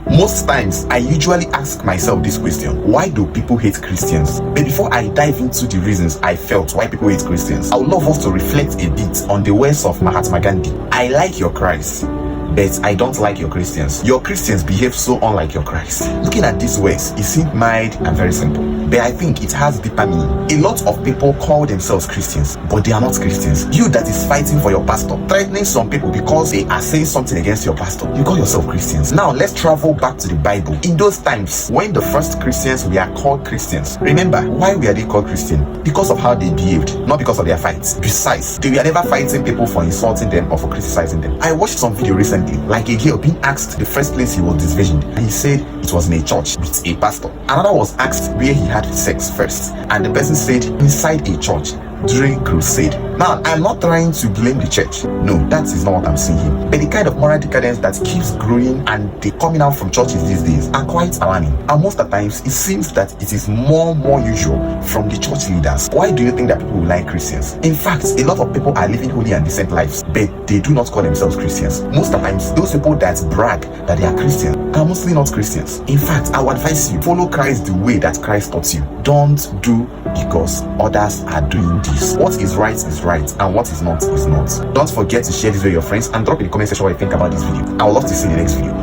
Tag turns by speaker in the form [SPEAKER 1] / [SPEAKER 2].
[SPEAKER 1] Most times, I usually ask myself this question: why do people hate Christians? But before I dive into the reasons I felt why people hate Christians, I would love us to reflect a bit on the words of Mahatma Gandhi. I like your Christ, but I don't like your Christians. Your Christians behave so unlike your Christ. Looking at these words, it seemed mild and very simple, but I think it has deeper meaning. A lot of people call themselves Christians, but they are not Christians. You that is fighting for your pastor, threatening some people because they are saying something against your pastor, you call yourself Christians. Now let's travel back to the Bible. In those times, when the first Christians were called Christians, remember, why were they called Christian? Because of how they behaved, not because of their fights. Besides, they were never fighting people for insulting them or for criticizing them. I watched some video recently, like a girl being asked the first place he was disillusioned, and he said it was in a church with a pastor. Another was asked where he had sex first, and the person said inside a church during crusade. Now, I'm not trying to blame the church. No, that is not what I'm saying here. But the kind of moral decadence that keeps growing and they coming out from churches these days are quite alarming. And most of the times, it seems that it is more usual from the church leaders. Why do you think that people like Christians? In fact, a lot of people are living holy and decent lives, but they do not call themselves Christians. Most of the times, those people that brag that they are Christians are mostly not Christians. In fact, I would advise you, follow Christ the way that Christ taught you. Don't do because others are doing this. What is right, and what is not, is not. Don't forget to share this with your friends and drop in the comment section what you think about this video. I would love to see you in the next video.